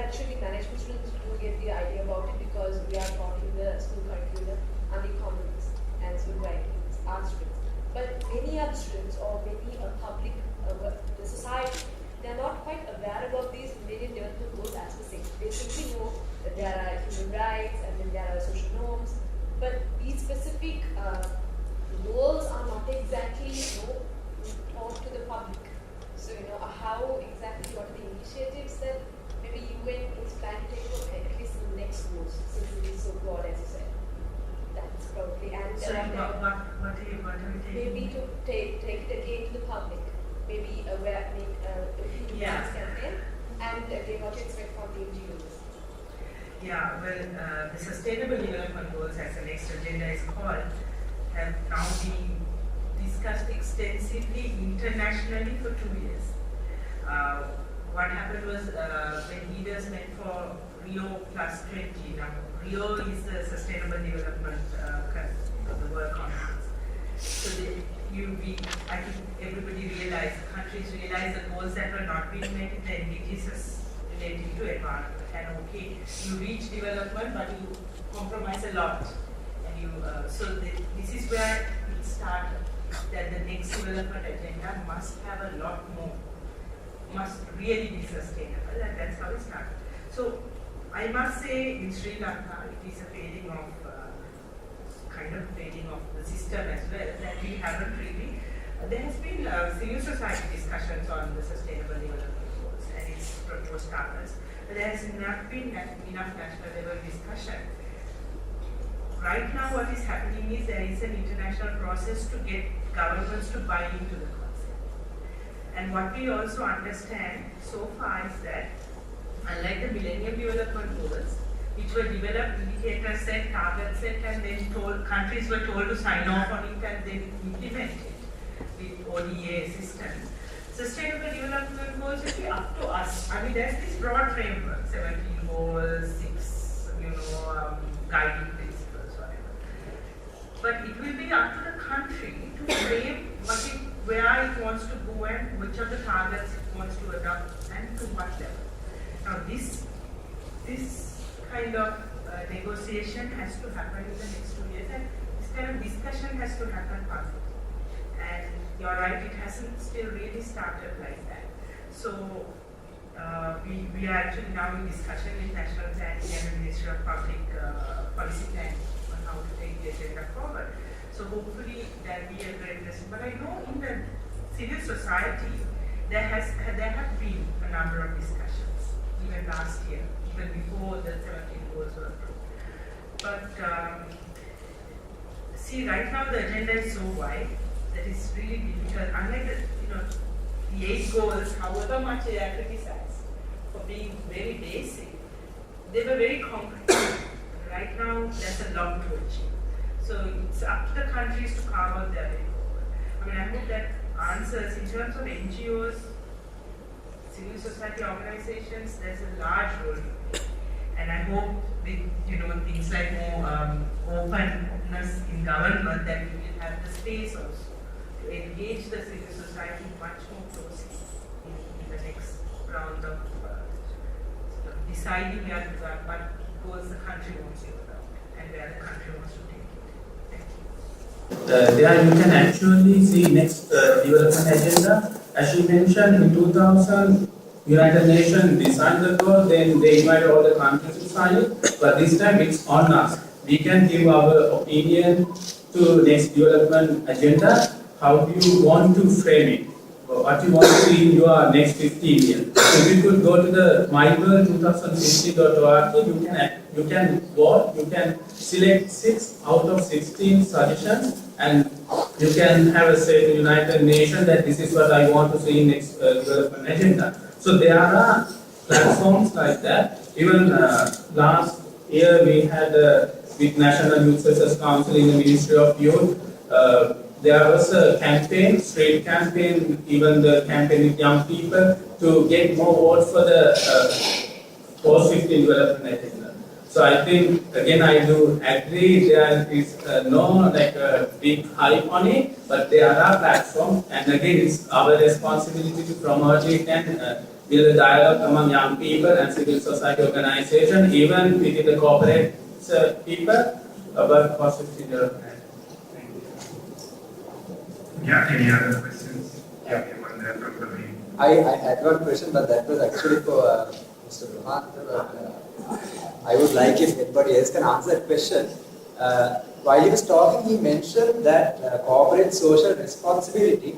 actually management students do get the idea about it because we are taught in the school curriculum and the economics and civil writings, art students. But many other students or many public, the society, they are not quite aware about these Millennium Development Goals as per se. They simply know that there are human rights and then there are social norms, but these specific goals are not exactly taught to the public. So how exactly, what are the initiatives that maybe UN is planning to take at least in the next goals, since it is so broad as you said. That's probably and So what are you taking? maybe to take it again to the public, maybe a human campaign, and again what you expect from the NGOs. Yeah, well, the Sustainable Development Goals, as the next agenda is called, have now been discussed extensively internationally for 2 years. What happened was when leaders met for Rio plus 20. Now, Rio is the Sustainable Development the World Conference. So I think everybody realized, countries realized the goals that were not being met in the MDGs relating to environment. And okay, you reach development, but you compromise a lot. And this is where it started, that the next development agenda must have a lot more, must really be sustainable, and that's how it started. So I must say in Sri Lanka, it is a fading of the system as well, that we haven't really, there has been civil society discussions on the Sustainable Development Goals and its proposed targets, but there has not been enough national level discussion. Right now what is happening is there is an international process to get governments to buy into the concept. And what we also understand so far is that unlike the Millennium Development Goals, which were developed, indicators set, targets set, and then countries were told to sign off on it and then implement it with ODA systems. Sustainable Development Goals will be up to us. I mean, there's this broad framework, 17 goals, 6, guiding principles, whatever. But it will be up to the country to frame where it wants to go and which of the targets it wants to adopt and to what level. Now, this kind of negotiation has to happen in the next 2 years, and this kind of discussion has to happen publicly. And you're right, it hasn't still really started like that. So we are actually now in discussion with National Planning and the Ministry of Public Policy Planning on how to take the agenda forward. So hopefully there will be a great lesson. But I know in the civil society there have been a number of discussions, even last year, even before the 17 goals were approved. But See, right now the agenda is so wide that it's really difficult. Unlike the 8 goals, however much they are criticized for being very basic, they were very concrete. Right now, there's a lot to achieve. So it's up to the countries to carve out their way forward. I mean, I hope that answers in terms of NGOs, civil society organizations, there's a large role to play. And I hope with things like more openness in government, that we will have the space also to engage the civil society much more closely in the next round of deciding what goals the country wants to develop and where the country wants to take it. Thank you. There you can actually see next development agenda. As she mentioned, in 2000, United Nations designed the goal, then they invited all the countries to sign it, but this time it's on us. We can give our opinion to next development agenda. How do you want to frame it? What you want to see in your next 15 years. So if you could go to the myworld2050.org, you can vote, you can select 6 out of 16 suggestions, and you can have a say to United Nations that this is what I want to see in next development agenda. So there are platforms like that. Even last year we had with National Youth Services Council in the Ministry of Youth, there was a campaign, street campaign, even the campaign with young people to get more votes for the post-15 development agenda. So I think, again, I do agree there is no big hype on it, but there are platforms, and again, it's our responsibility to promote it and build a dialogue among young people and civil society organizations, even within the corporate people, about post-15 development. Yeah, any other questions? Yeah, one there from the main. I had one question, but that was actually for Mr. Rohan. I would like if anybody else can answer that question. While he was talking, he mentioned that corporate social responsibility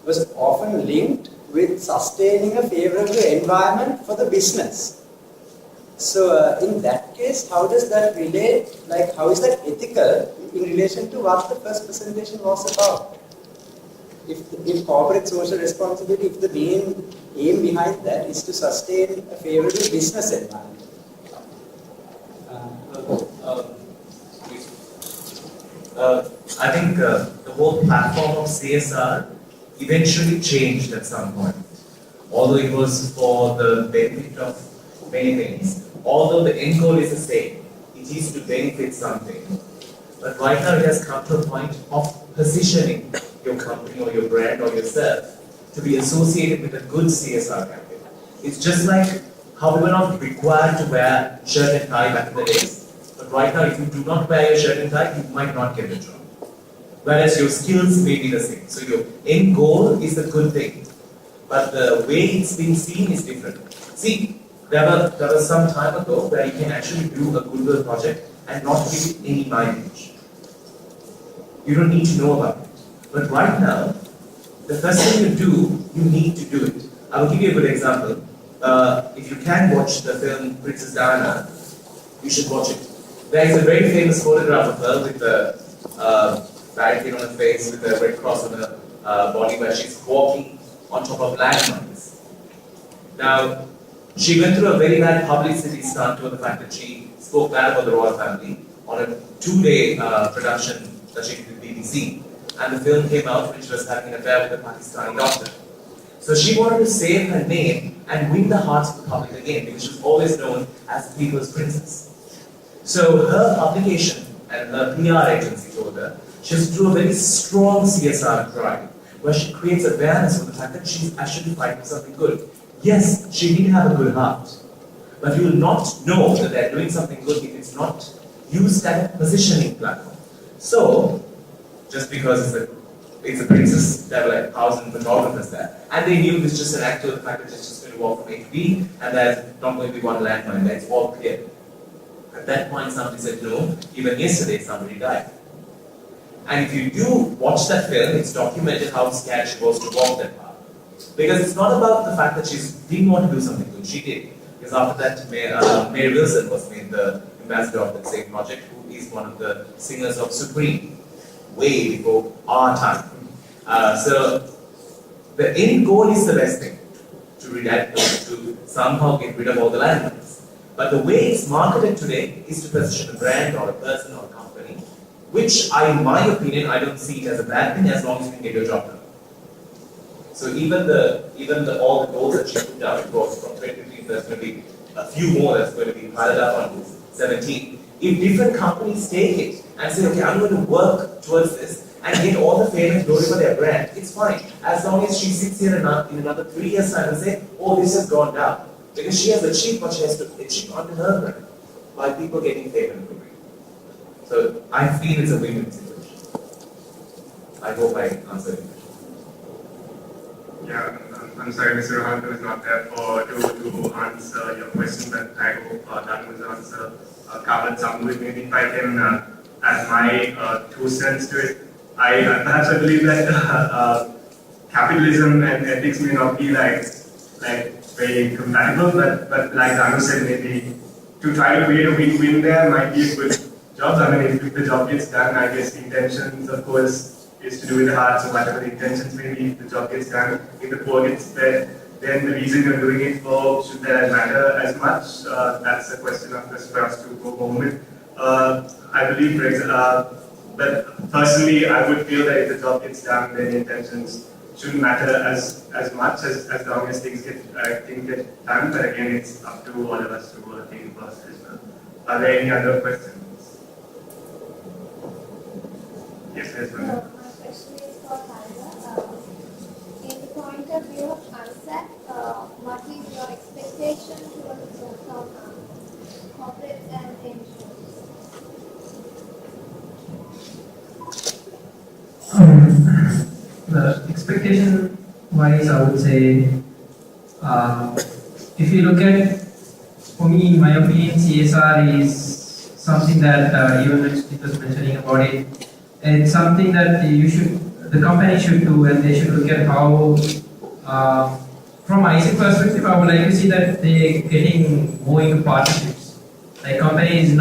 was often linked with sustaining a favorable environment for the business. So in that case, how does that relate? Like, how is that ethical in relation to what the first presentation was about? If corporate social responsibility, if the main aim behind that is to sustain a favorable business environment. I think the whole platform of CSR eventually changed at some point. Although it was for the benefit of many things, although the end goal is the same, it is to benefit something. But right now it has come to a point of positioning your company or your brand or yourself to be associated with a good CSR campaign. It's just like how we were not required to wear shirt and tie back in the days. But right now, if you do not wear your shirt and tie, you might not get the job. Whereas your skills may be the same. So your end goal is a good thing. But the way it's being seen is different. See, there was some time ago where you can actually do a goodwill project and not give it any mileage. You don't need to know about it. But right now, the first thing you do, you need to do it. I will give you a good example. If you can watch the film Princess Diana, you should watch it. There is a very famous photograph of her with the barricade on her face, with a red cross on her body, where she's walking on top of landmines. Now, she went through a very bad publicity stunt over the fact that she spoke bad about the royal family on a 2-day production that she did with BBC. And the film came out when she was having an affair with a Pakistani doctor. So she wanted to save her name and win the hearts of the public again, because she was always known as the people's princess. So her publication and her PR agency told her she has to do a very strong CSR drive, where she creates awareness of the fact that she's actually fighting something good. Yes, she did have a good heart, but you will not know that they're doing something good if it's not used as a positioning platform. So, just because it's a princess, there were like 1,000 photographers there. And they knew this just an act of the fact that it's just going to walk from A to B, and there's not going to be one landmine there, it's all clear. At that point, somebody said no, even yesterday somebody died. And if you do watch that film, it's documented how scared she was to walk that path. Because it's not about the fact that she didn't want to do something good, she did. Because after that, Mary Wilson was made the ambassador of that same project, who is one of the singers of Supreme. way before our time. So the end goal is the best thing, to somehow get rid of all the landmines. But the way it's marketed today is to position a brand or a person or a company, which in my opinion, I don't see it as a bad thing as long as you can get your job done. So even all the goals that you put down, it goes from 2015, there's going to be a few more that's going to be piled up on 17. If different companies take it and say, okay, I'm going to work towards this and get all the fame and glory for their brand, it's fine. As long as she sits here in another 3 years' time and say, oh, this has gone down. Because she has achieved what she has to achieve under her brand by people getting fame and glory. So I feel it's a win-win situation. I hope I answered it. Yeah, I'm sorry, Mr. Rohan was not there to answer your question, but I hope that was answer covered some of it. Maybe if I can add my 2 cents to it. Perhaps I believe that capitalism and ethics may not be like very compatible, but like Danu said, maybe to try to create a win-win there might be a good job. I mean, if the job gets done, I guess the intentions, of course, is to do with the heart, so whatever the intentions may be, the job gets done. If the poor gets fed, then the reason you're doing it for, should that matter as much? That's a question of course for us to go home with. I believe, but personally, I would feel that if the job gets done, then the intentions shouldn't matter as much as long as things get done. But again, it's up to all of us to think about it as well. Are there any other questions? Yes, there's one. My question is for Tyler. In the point of view of AIESEC, what is your expectation towards corporates and NGOs? The expectation wise, I would say, if you look at, for me, in my opinion, CSR is something that even Richard was mentioning about it. It's something that the company should do, and they should look at how, from AIESEC perspective, I would like to see that they're getting more into partnerships. Like companies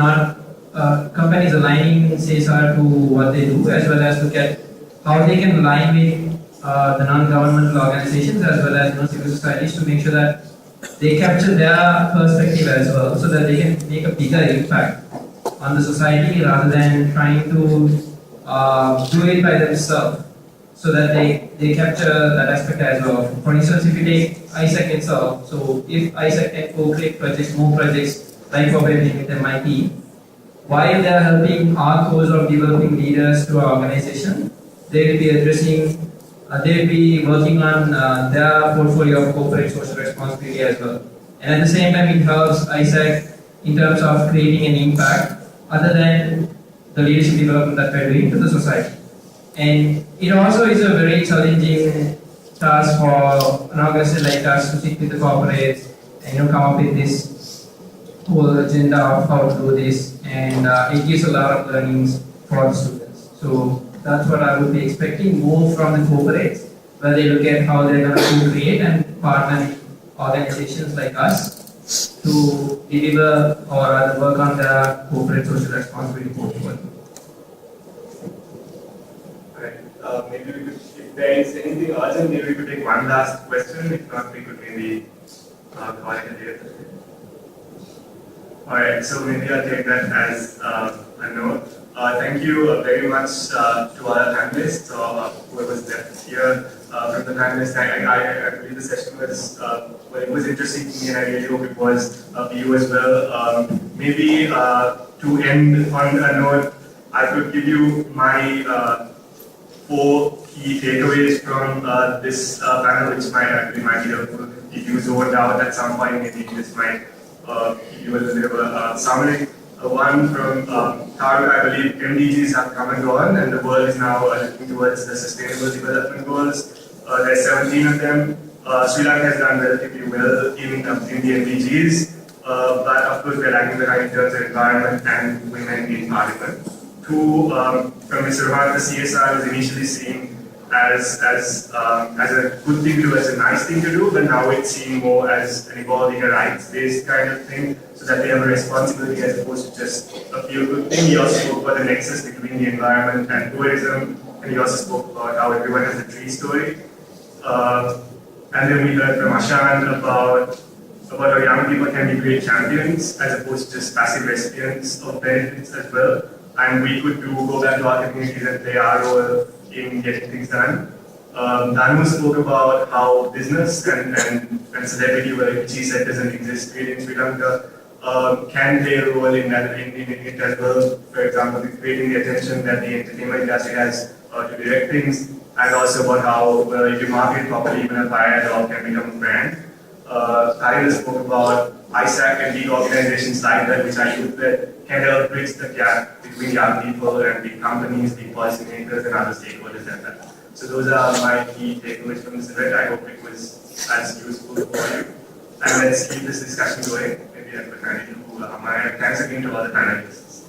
aligning CSR to what they do, as well as look at how they can align with the non-governmental organizations as well as civil societies to make sure that they capture their perspective as well, so that they can make a bigger impact on the society rather than trying to do it by themselves, so that they capture that aspect as well. For instance, if you take AIESEC itself, so if AIESEC can co-create more projects like what we're doing with MIT, while they are helping our cause of developing leaders to our organization, they will be addressing, they will be working on their portfolio of corporate social responsibility as well. And at the same time, it helps AIESEC in terms of creating an impact other than the leadership development that we're doing to the society. And it also is a very challenging task for an organization like us to sit with the corporates and come up with this whole agenda of how to do this. And it gives a lot of learnings for the students. So that's what I would be expecting more from the corporates, where they look at how they're going to create and partner with organizations like us to deliver or rather work on their corporate social responsibility portfolio. Right. Maybe we could, if there is anything urgent, maybe we could take one last question. If not, we could maybe call it a day. Alright, so maybe I'll take that as a note. Thank you very much to our panelists, or whoever's left here from the panelists. I believe the session was, well, it was interesting to me, and I really hope it was for you as well. Maybe to end on a note, I could give you my 4 key takeaways from this panel, which might be helpful. If you zoned out at some point, maybe this might give you a little bit of a summary. One from Taru, I believe MDGs have come and gone, and the world is now looking towards the Sustainable Development Goals. There's 17 of them. Sri Lanka has done relatively well in the MDGs, but of course we're lagging behind in terms of environment and women in parliament. 2, from Mr. Rohan, the CSR was initially seen as a good thing to do, as a nice thing to do, but now it's seen more as an evolving a rights-based kind of thing, so that they have a responsibility as opposed to just a he also spoke about the nexus between the environment and tourism, and he also spoke about how everyone has a tree story. And then we heard from Ashan about how young people can be great champions as opposed to just passive recipients of benefits as well. And we could go back to our communities and play our role in getting things done. Danu spoke about how business and celebrity, which he said doesn't exist really in Sri Lanka, can play a role in it as well. For example, creating the attention that the entertainment industry has to direct things, and also about how if you market properly, even a fire dog can become a brand. Kyle spoke about AIESEC and the organizations like that, which are youth-led, can help bridge the gap between young people and the companies, the policymakers, and other stakeholders like that. So those are my key takeaways from this event. I hope it was as useful for you. And let's keep this discussion going. Maybe I could hand it to Amaya. Thanks again to all the panelists.